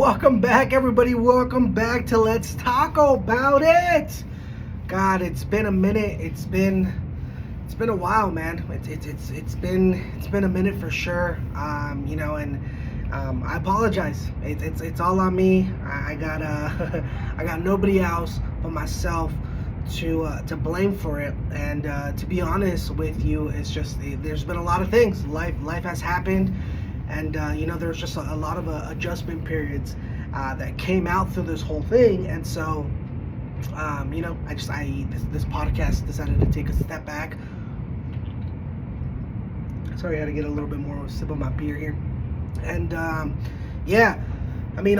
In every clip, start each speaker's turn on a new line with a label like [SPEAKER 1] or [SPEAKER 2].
[SPEAKER 1] Welcome back, everybody. Welcome back to Let's Talk About It. God, it's been a minute. It's been a while, man. It's been a minute for sure. I apologize. It's all on me. I got I got nobody else but myself to blame for it. And to be honest with you, it's just there's been a lot of things. Life has happened. And there's just a lot of adjustment periods that came out through this whole thing, and so this podcast decided to take a step back. Sorry, I had to get a little bit more of a sip of my beer here, and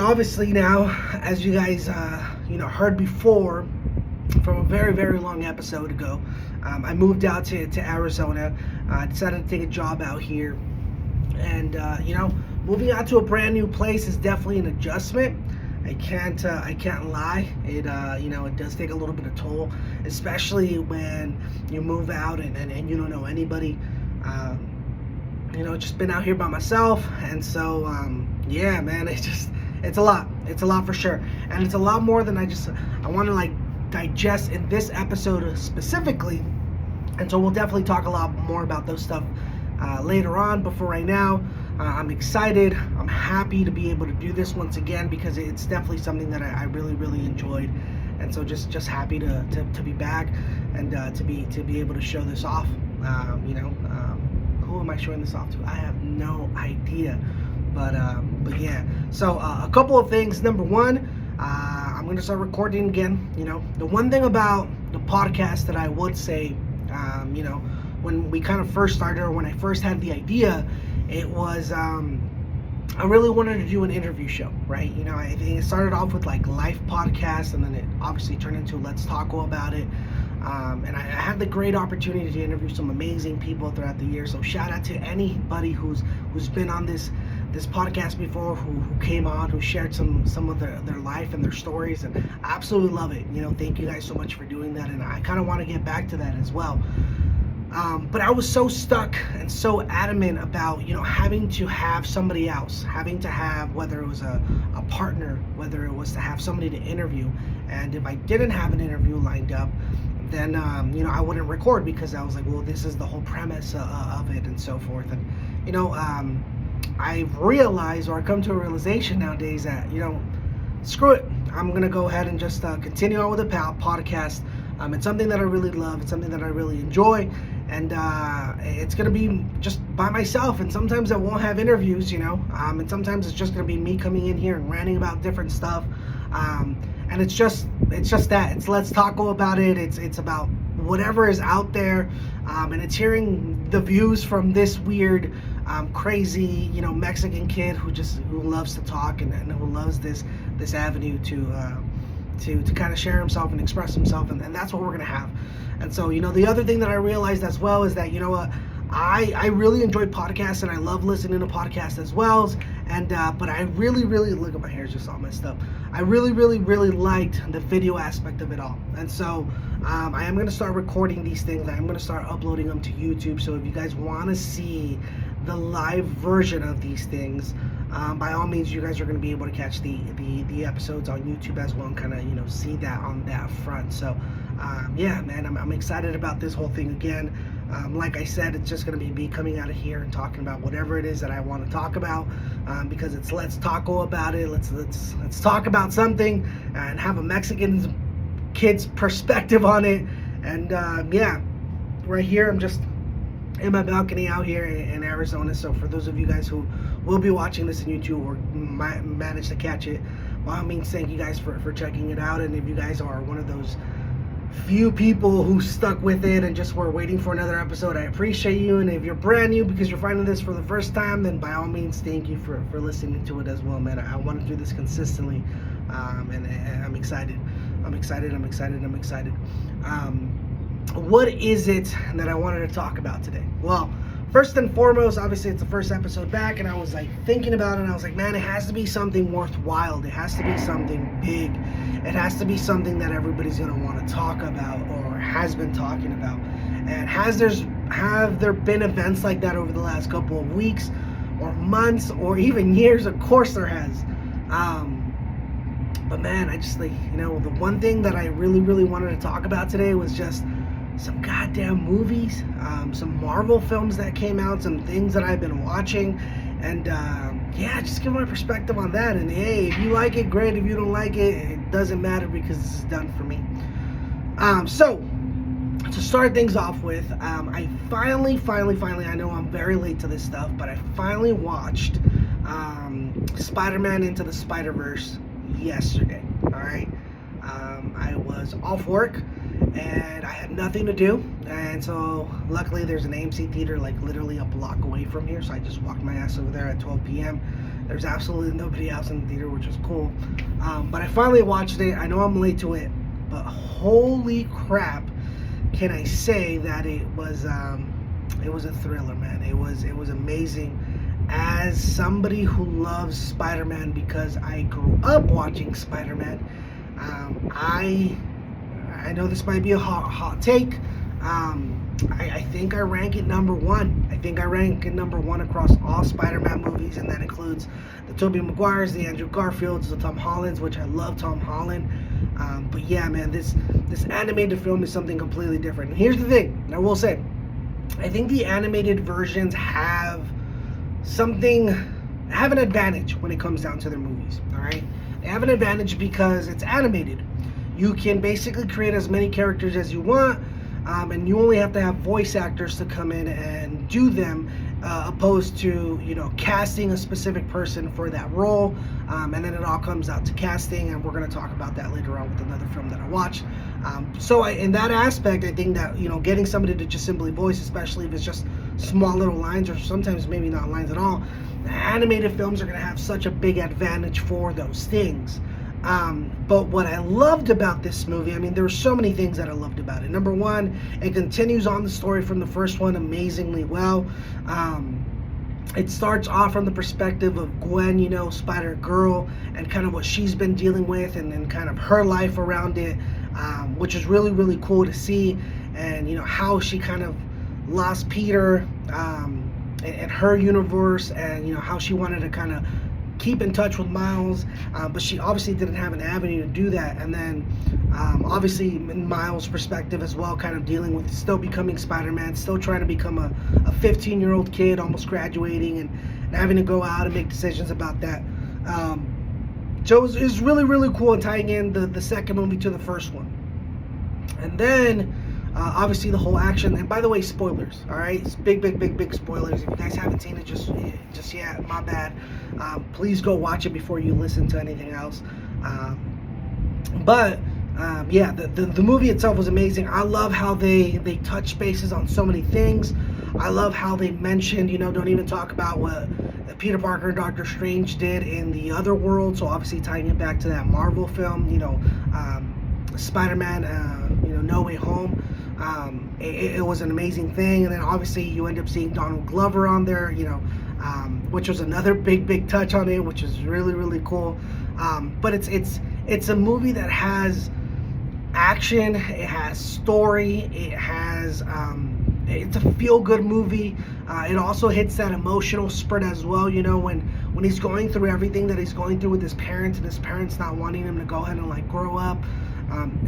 [SPEAKER 1] obviously now, as you guys heard before from a very, very long episode ago, I moved out to Arizona. I decided to take a job out here. And moving out to a brand new place is definitely an adjustment. I can't lie. It does take a little bit of toll, especially when you move out and you don't know anybody. Just been out here by myself, and so man, it's a lot. It's a lot for sure, and it's a lot more than I want to digest in this episode specifically. And so we'll definitely talk a lot more about those stuff later on, but for right now, I'm excited. I'm happy to be able to do this once again because it's definitely something that I really, really enjoyed, and so just happy to be back and to be able to show this off. Who am I showing this off to? I have no idea, but yeah. So a couple of things. Number one, I'm gonna start recording again. The one thing about the podcast that I would say, when we kind of first started, or when I first had the idea, it was I really wanted to do an interview show, right? I think it started off with life podcast, and then it obviously turned into Let's Talk About It. And I had the great opportunity to interview some amazing people throughout the year. So shout out to anybody who's been on this podcast before, who came on, who shared some of their life and their stories, and I absolutely love it. Thank you guys so much for doing that, and I kind of want to get back to that as well. But I was so stuck and so adamant about, having to have somebody else, having to have, whether it was a partner, whether it was to have somebody to interview. And if I didn't have an interview lined up, then, I wouldn't record, because I was like, well, this is the whole premise of it and so forth. And, I've realized, or I come to a realization nowadays that, screw it. I'm going to go ahead and just continue on with the podcast. It's something that I really love. It's something that I really enjoy. And it's going to be just by myself. And sometimes I won't have interviews, and sometimes it's just going to be me coming in here and ranting about different stuff. And it's just that. It's Let's Talk About It. It's about whatever is out there. And it's hearing the views from this weird, crazy, Mexican kid who loves to talk and who loves this avenue to kind of share himself and express himself, and that's what we're gonna have. And so the other thing that I realized as well is that I really enjoy podcasts, and I love listening to podcasts as well. And but I really, really, look at my hair's just all messed up. I really, really, really liked the video aspect of it all. And so I am gonna start recording these things. I am gonna start uploading them to YouTube. So if you guys want to see the live version of these things, by all means, you guys are going to be able to catch the episodes on YouTube as well, and kind of see that on that front. So man, I'm excited about this whole thing again. Like I said, it's just going to be me coming out of here and talking about whatever it is that I want to talk about, because it's Let's Talk About It. Let's talk about something and have a Mexican kid's perspective on it. And right here, I'm just in my balcony out here in Arizona. So for those of you guys who will be watching this on YouTube or might manage to catch it, by all means, thank you guys for checking it out. And if you guys are one of those few people who stuck with it and just were waiting for another episode, I appreciate you. And if you're brand new because you're finding this for the first time, then by all means, thank you for listening to it as well, man. I want to do this consistently, and I'm excited. What is it that I wanted to talk about today? Well, first and foremost, obviously it's the first episode back, and I was thinking about it, and I was like, man, it has to be something worthwhile. It has to be something big. It has to be something that everybody's going to want to talk about, or has been talking about. And have there been events like that over the last couple of weeks or months or even years? Of course there has. But man, I just like, the one thing that I really, really wanted to talk about today was just some goddamn movies, some Marvel films that came out, some things that I've been watching, and yeah, just give my perspective on that. And hey, if you like it, great. If you don't like it, it doesn't matter because this is done for me. So to start things off with, I finally, I know I'm very late to this stuff, but I finally watched Spider-Man Into the Spider-Verse yesterday. All right. I was off work and I had nothing to do, and so luckily there's an AMC theater like literally a block away from here, so I just walked my ass over there at 12 p.m. There's absolutely nobody else in the theater, which is cool. But I finally watched it. I know I'm late to it, but holy crap, can I say that it was a thriller, man. It was amazing. As somebody who loves Spider-Man because I grew up watching Spider-Man, I know this might be a hot take. I think I rank it number one. I think I rank it number one across all Spider-Man movies, and that includes the Tobey Maguires, the Andrew Garfields, the Tom Hollands, which I love Tom Holland. But yeah, man, this animated film is something completely different. And here's the thing, I will say, I think the animated versions have an advantage when it comes down to their movies. All right, they have an advantage because it's animated. You can basically create as many characters as you want, and you only have to have voice actors to come in and do them, opposed to casting a specific person for that role, and then it all comes out to casting, and we're going to talk about that later on with another film that I watched. So in that aspect, I think that getting somebody to just simply voice, especially if it's just small little lines or sometimes maybe not lines at all, animated films are going to have such a big advantage for those things. But what I loved about this movie, I mean, there were so many things that I loved about it. Number one, it continues on the story from the first one amazingly well. It starts off from the perspective of Gwen, Spider-Girl, and kind of what she's been dealing with, and kind of her life around it, which is really, really cool to see. And, how she kind of lost Peter in her universe, and, how she wanted to kind of keep in touch with Miles, but she obviously didn't have an avenue to do that. And then obviously in Miles' perspective as well, kind of dealing with still becoming Spider-Man, still trying to become a 15-year-old kid, almost graduating, and having to go out and make decisions about that. So it was really, really cool, and tying in the second movie to the first one. And then obviously the whole action, and by the way, spoilers, all right? It's big spoilers. If you guys haven't seen it just yet, my bad. Please go watch it before you listen to anything else. But yeah, the movie itself was amazing. I love how they touch bases on so many things. I love how they mentioned, don't even talk about what Peter Parker and Doctor Strange did in the other world. So obviously tying it back to that Marvel film, Spider-Man, No Way Home. It was an amazing thing. And then obviously you end up seeing Donald Glover on there, which was another big touch on it, which is really, really cool. But it's a movie that has action, it has story, it has it's a feel-good movie. It also hits that emotional spurt as well, when he's going through everything that he's going through with his parents, and his parents not wanting him to go ahead and like grow up.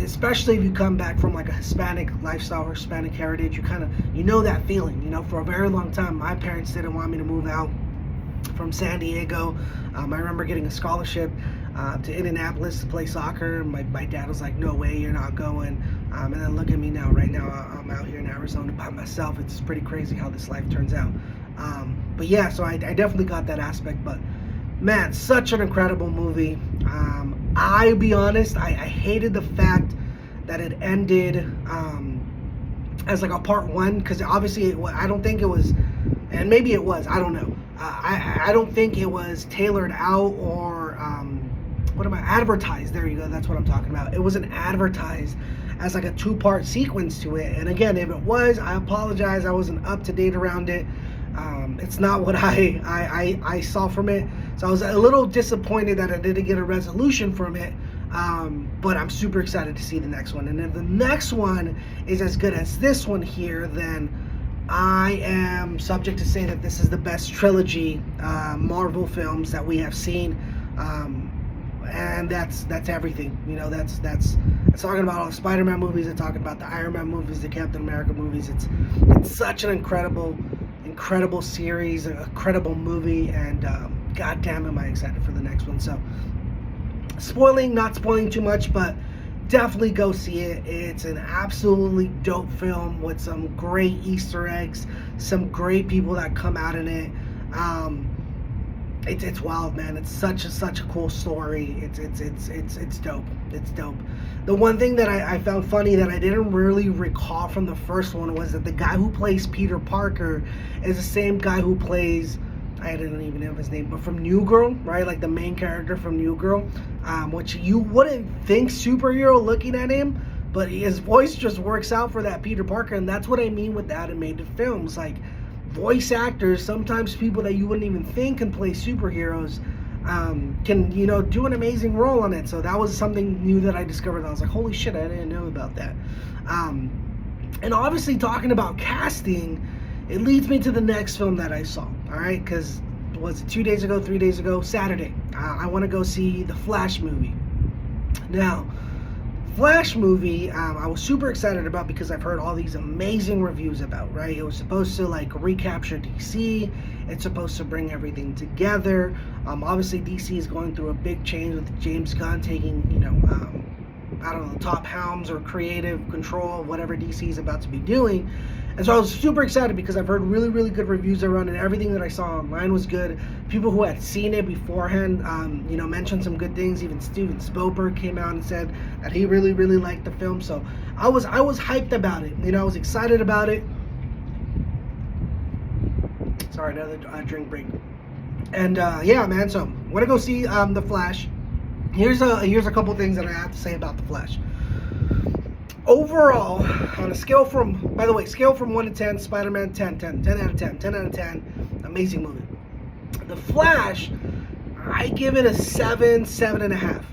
[SPEAKER 1] Especially if you come back from like a Hispanic lifestyle or Hispanic heritage, you know that feeling. For a very long time, my parents didn't want me to move out from San Diego. I remember getting a scholarship to Indianapolis to play soccer. My dad was like, no way, you're not going. And then look at me now. Right now, I'm out here in Arizona by myself. It's pretty crazy how this life turns out. But yeah, so I definitely got that aspect. But man, such an incredible movie. I'll be honest, I hated the fact that it ended as like a part one, because obviously I don't think it was, and maybe it was, I don't know. I don't think it was tailored out or advertised. There you go, that's what I'm talking about. It wasn't advertised as like a two-part sequence to it. And again, if it was, I apologize. I wasn't up to date around it. It's not what I saw from it. So I was a little disappointed that I didn't get a resolution from it. But I'm super excited to see the next one. And if the next one is as good as this one here, then I am subject to say that this is the best trilogy Marvel films that we have seen. and that's everything. That's talking about all the Spider-Man movies. It's talking about the Iron Man movies, the Captain America movies. It's such an incredible series, an incredible movie, and god damn am I excited for the next one. So not spoiling too much, but definitely go see it. It's an absolutely dope film with some great Easter eggs, some great people that come out in it. It's wild, man. It's such a cool story. It's dope. It's dope. The one thing that I found funny that I didn't really recall from the first one was that the guy who plays Peter Parker is the same guy who plays, I didn't even know his name, but from New Girl, right? Like the main character from New Girl, which you wouldn't think superhero looking at him, but his voice just works out for that Peter Parker, and that's what I mean with the animated films. Like, voice actors, sometimes people that you wouldn't even think can play superheroes, can, do an amazing role on it. So that was something new that I discovered. I was like, holy shit, I didn't know about that. And obviously, talking about casting, it leads me to the next film that I saw, all right? Because, was it 3 days ago? Saturday. I want to go see the Flash movie. Now, Flash movie, I was super excited about because I've heard all these amazing reviews about, right? It was supposed to, recapture DC. It's supposed to bring everything together. Obviously, DC is going through a big change with James Gunn taking, I don't know, top helms or creative control of whatever DC is about to be doing. And so I was super excited because I've heard really, really good reviews around it. Everything that I saw online was good. People who had seen it beforehand, mentioned some good things. Even Steven Spielberg came out and said that he really, really liked the film. So I was hyped about it. I was excited about it. Sorry, another drink break. And yeah, man. So I'm gonna go see the Flash. Here's a couple things that I have to say about the Flash. Overall, on a scale from 1 to 10, Spider-Man 10 out of 10, amazing movie. The Flash, I give it a 7.5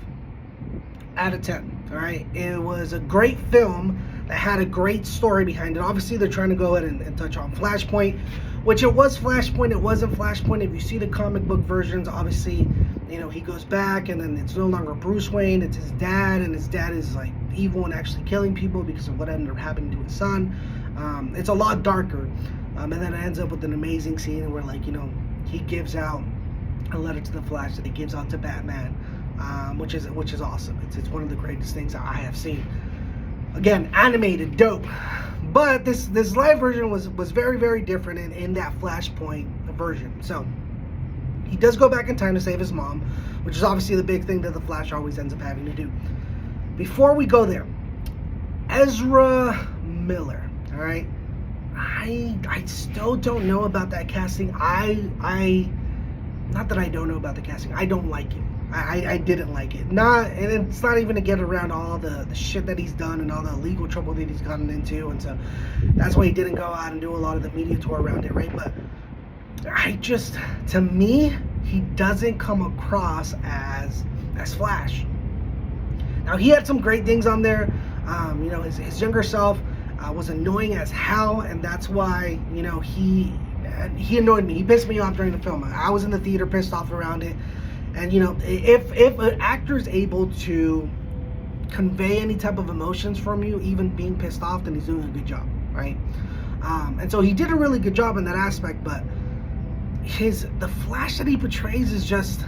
[SPEAKER 1] out of 10, all right? It was a great film that had a great story behind it. Obviously, they're trying to go ahead and touch on Flashpoint, which it was Flashpoint, it wasn't Flashpoint. If you see the comic book versions, obviously, he goes back and then it's no longer Bruce Wayne, it's his dad, and his dad is evil and actually killing people because of what ended up happening to his son. It's a lot darker. And then it ends up with an amazing scene where he gives out a letter to the Flash that he gives out to Batman, which is awesome. It's one of the greatest things that I have seen. Again, animated, dope. But this live version was very, very different in that Flashpoint version. So he does go back in time to save his mom, which is obviously the big thing that the Flash always ends up having to do. Before we go there, Ezra Miller, all right? I still don't know about that casting. Not that I don't know about the casting. I don't like it. I didn't like it. And it's not even to get around all the shit that he's done and all the legal trouble that he's gotten into, and so that's why he didn't go out and do a lot of the media tour around it, right? But to me, he doesn't come across as Flash. Now, he had some great things on there. His younger self was annoying as hell, and that's why, he annoyed me. He pissed me off during the film. I was in the theater pissed off around it. And, if an actor is able to convey any type of emotions from you, even being pissed off, then he's doing a good job, right? And so he did a really good job in that aspect, but the Flash that he portrays is just,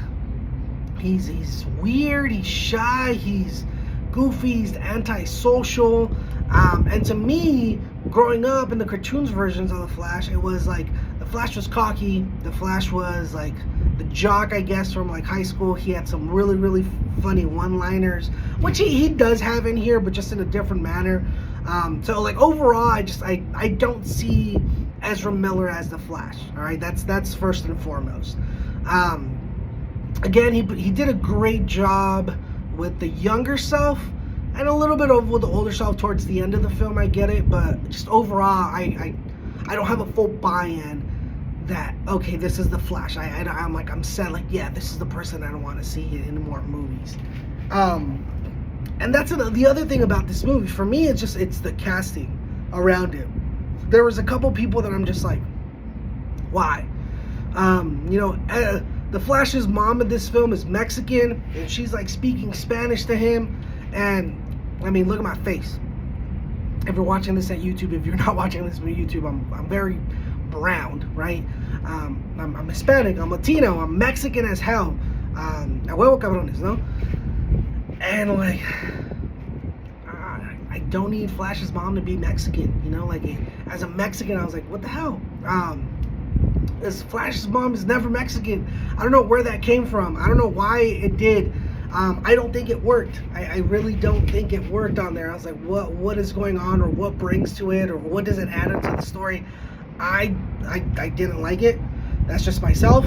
[SPEAKER 1] he's weird, he's shy, he's goofy, he's antisocial. And to me, growing up in the cartoons versions of the Flash, it was the Flash was cocky, the Flash was the jock, I guess, from high school. He had some really, really funny one-liners, which he does have in here, but just in a different manner. So overall, I don't see Ezra Miller as the Flash. All right, that's first and foremost. Again, he did a great job with the younger self and a little bit with the older self towards the end of the film. I get it, but just overall, I don't have a full buy-in that, okay, this is the Flash. I'm set, yeah, this is the person I don't want to see in more movies. And that's the other thing about this movie. For me, it's the casting around it. There was a couple people that I'm just why? the Flash's mom in this film is Mexican, and she's like speaking Spanish to him. And I mean, look at my face. If you're watching this at YouTube, if you're not watching this on YouTube, I'm very brown, right? I'm Hispanic, I'm Latino, I'm Mexican as hell. A huevo cabrones, no? And like, I don't need Flash's mom to be Mexican, you know? Like, as a Mexican, I was like, what the hell? This Flash's mom is never Mexican. I don't know where that came from. I don't know why it did. I don't think it worked. I really don't think it worked on there. I was like, what is going on, or what brings to it, or what does it add into the story? I didn't like it. That's just myself.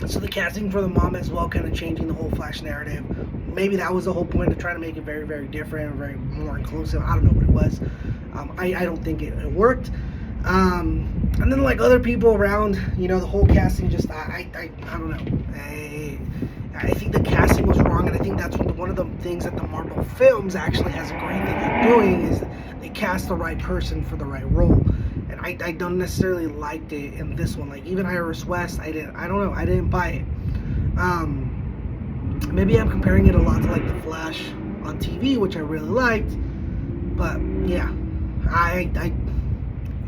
[SPEAKER 1] So the casting for the mom as well, kind of changing the whole Flash narrative. Maybe that was the whole point, of trying to make it very, very different, very more inclusive. I don't know what it was. I don't think it worked. And then like other people around, you know, the whole casting, just I don't know. I think the casting was wrong, and I think that's one of the things that the Marvel films actually has a great thing at doing, is they cast the right person for the right role. And I don't necessarily liked it in this one. Like even Iris West, I don't know, I didn't buy it. Maybe I'm comparing it a lot to like the Flash on TV, which I really liked. But yeah,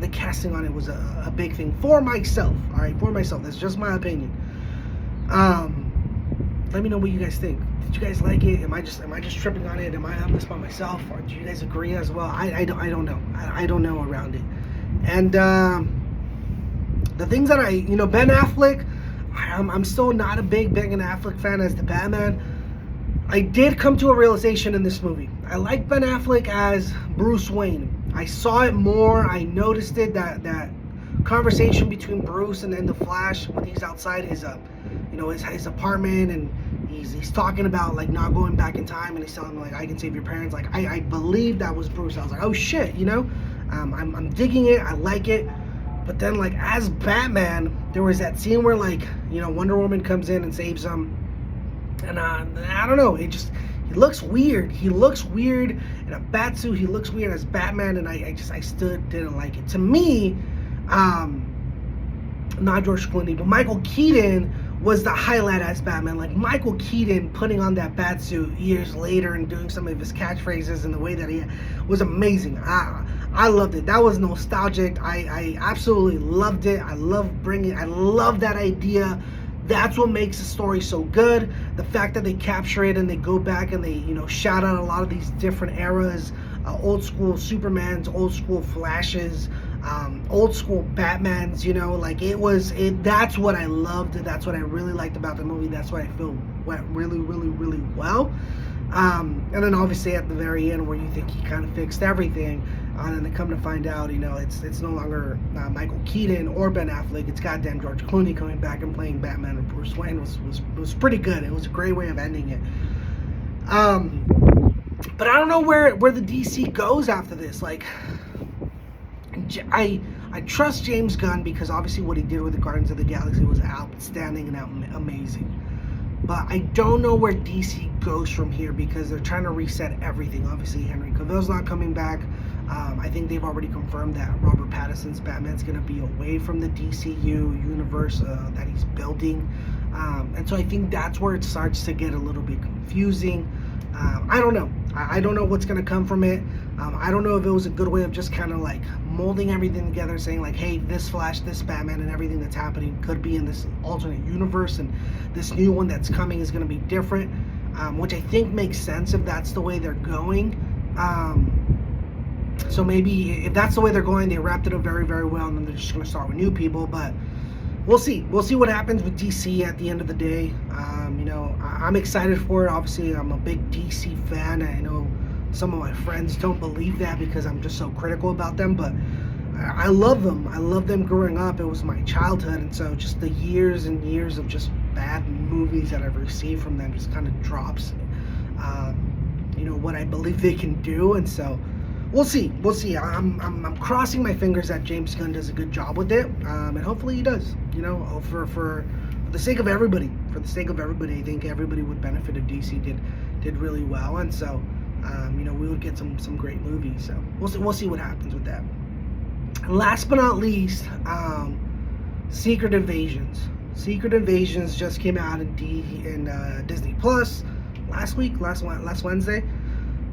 [SPEAKER 1] the casting on it was a big thing for myself. All right, for myself. That's just my opinion. Let me know what you guys think. Did you guys like it? Am I just tripping on it? Am I on this by myself, or do you guys agree as well? I don't know. I don't know around it. And the things that Ben Affleck, I'm still not a big Ben Affleck fan as the Batman. I did come to a realization in this movie. I like Ben Affleck as Bruce Wayne. I saw it more. I noticed it, that conversation between Bruce and then the Flash when he's outside his apartment, and he's talking about like not going back in time, and he's telling him like, I can save your parents. Like I believe that was Bruce. I was like, oh shit, you know. I'm digging it. I like it. But then like as Batman, there was that scene where like, you know, Wonder Woman comes in and saves him, and I don't know. He looks weird. He looks weird in a bat suit. He looks weird as Batman, and I still didn't like it. To me, not George Clooney, but Michael Keaton was the highlight as Batman. Like Michael Keaton putting on that bat suit years later and doing some of his catchphrases and the way that he was amazing. I loved it. That was nostalgic. I absolutely loved it. I love that idea. That's what makes the story so good. The fact that they capture it and they go back and they, you know, shout out a lot of these different eras, old school Supermans, old school Flashes, old school Batmans, you know, like that's what I loved. That's what I really liked about the movie. That's what I feel went really, really, really well. And then obviously at the very end where you think he kind of fixed everything, and then come to find out, you know, it's no longer Michael Keaton or Ben Affleck. It's goddamn George Clooney coming back and playing Batman, or Bruce Wayne was pretty good. It was a great way of ending it. But I don't know where the DC goes after this. Like, I trust James Gunn because obviously what he did with the Guardians of the Galaxy was outstanding and amazing. But I don't know where DC goes from here because they're trying to reset everything. Obviously, Henry Cavill's not coming back. I think they've already confirmed that Robert Pattinson's Batman's going to be away from the DCU universe that he's building. And so I think that's where it starts to get a little bit confusing. I don't know. I don't know what's going to come from it. I don't know if it was a good way of just kind of like molding everything together, saying like, hey, this Flash, this Batman, and everything that's happening could be in this alternate universe, and this new one that's coming is going to be different, which I think makes sense if that's the way they're going. So maybe if that's the way they're going, they wrapped it up very, very well, and then they're just going to start with new people. But we'll see. We'll see what happens with DC at the end of the day. You know, I'm excited for it. Obviously, I'm a big DC fan. I know some of my friends don't believe that because I'm just so critical about them, but I love them. I love them growing up. It was my childhood, and so just the years and years of just bad movies that I've received from them just kind of drops, you know, what I believe they can do. And so we'll see. I'm crossing my fingers that James Gunn does a good job with it, and hopefully he does. You know, for the sake of everybody. For the sake of everybody, I think everybody would benefit if DC did really well, and so you know, we would get some great movies. So we'll see what happens with that. And last but not least, Secret Invasions. Secret Invasions just came out in Disney Plus last Wednesday.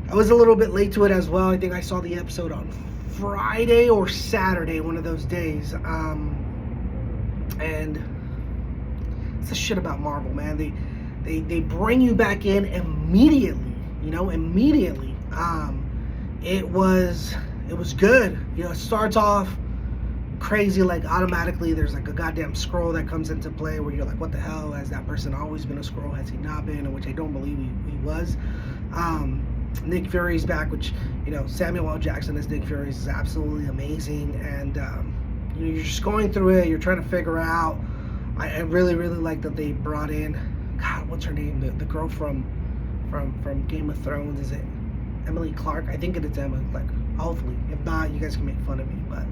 [SPEAKER 1] I was a little bit late to it as well. I think I saw the episode on Friday or Saturday, one of those days. And it's the shit about Marvel, man. They bring you back in immediately, immediately. It was good. It starts off crazy, like automatically there's like a goddamn scroll that comes into play where you're like, what the hell? Has that person always been a scroll? Has he not been? Which I don't believe he was. Nick Fury's back, which, Samuel L. Jackson as Nick Fury is absolutely amazing. And, you're just going through it. You're trying to figure out. I really, really like that they brought in, God, what's her name? The girl from Game of Thrones. Is it Emily Clark? I think it's Emily Clark. Hopefully. If not, you guys can make fun of me. But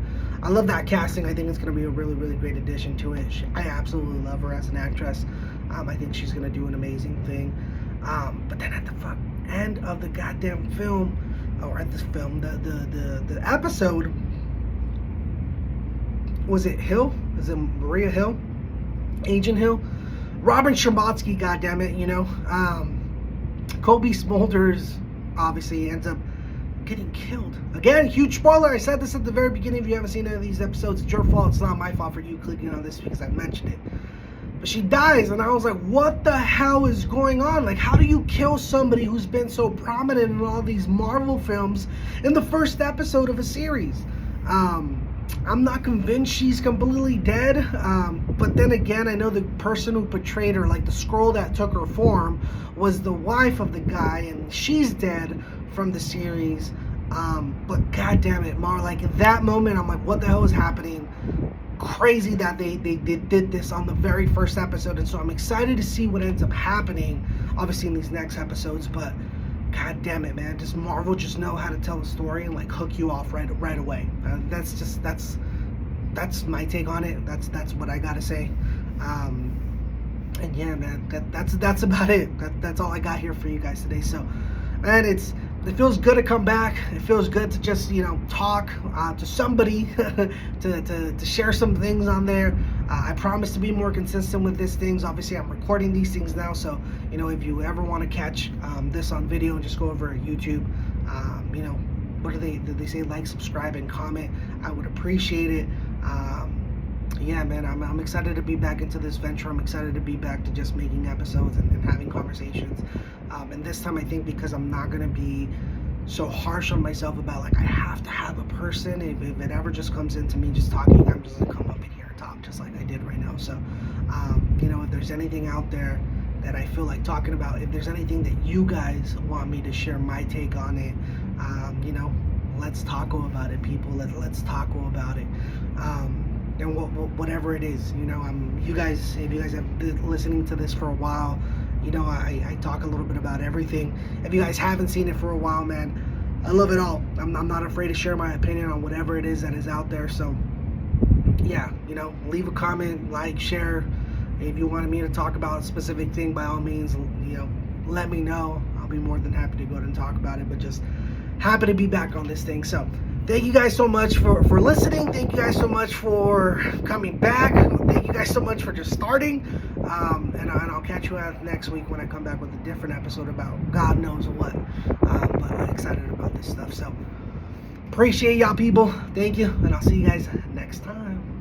[SPEAKER 1] I love that casting. I think it's going to be a really, really great addition to it. I absolutely love her as an actress. I think she's going to do an amazing thing. But then at the end of the goddamn film, or at this film, the episode, was it Hill? Is it Maria Hill? Agent Hill? Robin Scherbatsky, goddammit, Kobe Smulders obviously ends up getting killed. Again, huge spoiler. I said this at the very beginning. If you haven't seen any of these episodes, it's your fault. It's not my fault for you clicking on this because I mentioned it. But she dies, and I was like, what the hell is going on? Like, how do you kill somebody who's been so prominent in all these Marvel films in the first episode of a series? I'm not convinced she's completely dead, but then again, I know the person who portrayed her, like the scroll that took her form, was the wife of the guy, and she's dead from the series. But goddamn it, like at that moment, I'm like, what the hell is happening? Crazy that they did this on the very first episode, and so I'm excited to see what ends up happening, obviously in these next episodes. But god damn it, man, does Marvel just know how to tell a story and like hook you off right away? That's my take on it. That's what I gotta say. And yeah, man, that's about it. That's all I got here for you guys today. So, man, it feels good to come back. It feels good to just talk to somebody, to share some things on there. I promise to be more consistent with these things. Obviously, I'm recording these things now, so if you ever want to catch this on video, just go over to YouTube. What do they say? Like, subscribe, and comment. I would appreciate it. Yeah, man, I'm excited to be back into this venture. I'm excited to be back to just making episodes and having conversations. And this time, I think because I'm not going to be so harsh on myself about, like, I have to have a person. If it ever just comes into me just talking, I'm just going to come up in here and talk just like I did right now. So, if there's anything out there that I feel like talking about, if there's anything that you guys want me to share my take on it, let's talk about it, people. Let's talk about it. And whatever it is, you guys, if you guys have been listening to this for a while, I talk a little bit about everything. If you guys haven't seen it for a while, man, I love it all. I'm not afraid to share my opinion on whatever it is that is out there. So, yeah, leave a comment, like, share. If you wanted me to talk about a specific thing, by all means, let me know. I'll be more than happy to go ahead and talk about it. But just happy to be back on this thing. So, thank you guys so much for listening. Thank you guys so much for coming back. Thank you guys so much for just starting. And I'll catch you out next week when I come back with a different episode about God knows what. But I'm excited about this stuff. So, appreciate y'all, people. Thank you. And I'll see you guys next time.